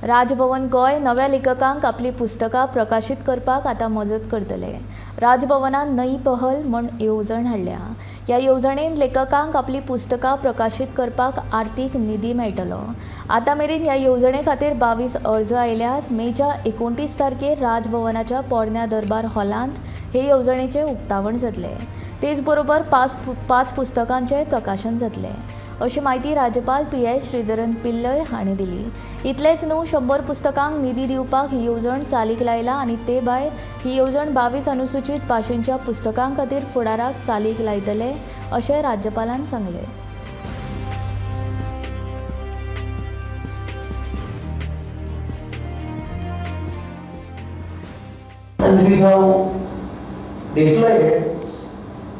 राजभवन गोय नव्या लेखकांक आपली पुस्तकां प्रकाशीत करपाक आतां मजत करतले। राजभवनान नई पहल म्हूण येवजण हाडल्या। ह्या येवजणेंत लेखकांक आपली पुस्तकां प्रकाशीत करपाक आर्थीक निधी मेळटलो। आतां मेरेन ह्या येवजणे खातीर 22 अर्ज आयल्यात। मेच्या 29 तारखेर राजभवनाच्या पोरन्या दरबार हॉलांत हे येवजणेचें उक्तावण जातलें। तेच बरोबर पांच पुस्तकांचें प्रकाशन जातलें, अशी माहिती राज्यपाल PS श्रीधरन पिल्लय हांणी दिली। इतलेंच न्हू, 100 पुस्तकांक निधी दिवपाक ही येवजण चालीक लायला आनी ते भायर ही येवजण 22 अनुसूचित भाशेंच्या पुस्तकां खातीर फुडाराक चालीक लायतले, अशें राज्यपालान सांगलें। And we have declared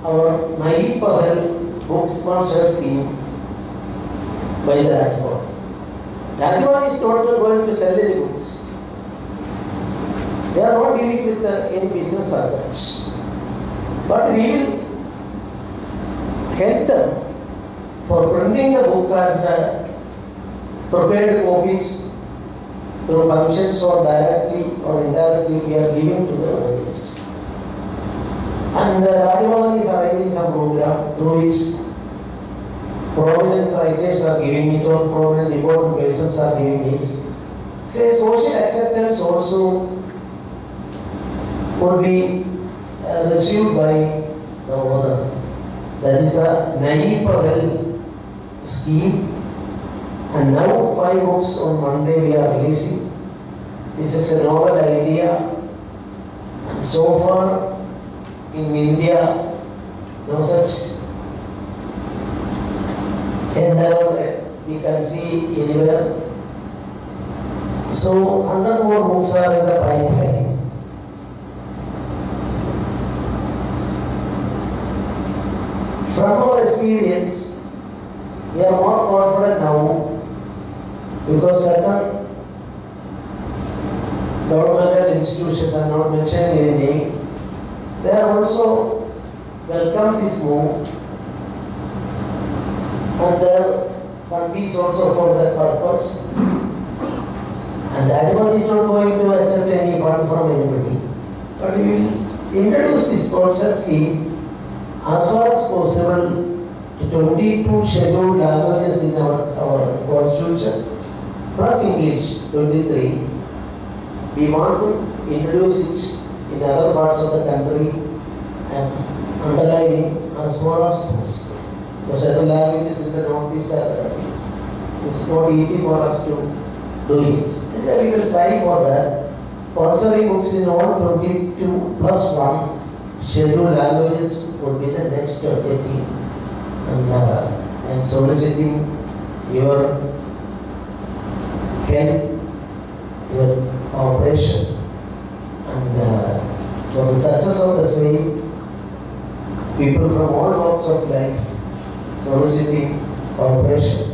our Nai Pahal book sponsor scheme by the Rajbhavan. Rajbhavan is totally going to sell the books. They are not dealing with any business as such. But we will help them for printing the book as prepared copies through functions or directly or indirectly we are giving to the audience. And Rajbhavan is arranging some program through which prominent writers are giving it or prominent important persons are giving it. Say social acceptance also would be received by the author. That is a Nai Pahal scheme. And now 5 books on Monday we are releasing. This is a novel idea. And so far in India, no such endeavor we can see anywhere. So 100 more books are in the pipeline. From our experience, we are more confident now because certain governmental institutions are not mentioned in any name. They are also welcome this move and their fund is also for that purpose. And Rajbhavan is not going to accept any fund from anybody. But we will introduce this sponsor scheme as far as possible to 22 scheduled languages in our constitution, plus English 23. We want to introduce it in other parts of the country and underlining as far as possible. For certain languages in the northeast are other things. It's not easy for us to do it. And we will try for that. Sponsoring books in all 22 plus 1 scheduled languages would be the next objective. And I am soliciting your help, your cooperation, and for the success of the same, people from all walks of life soliciting cooperation.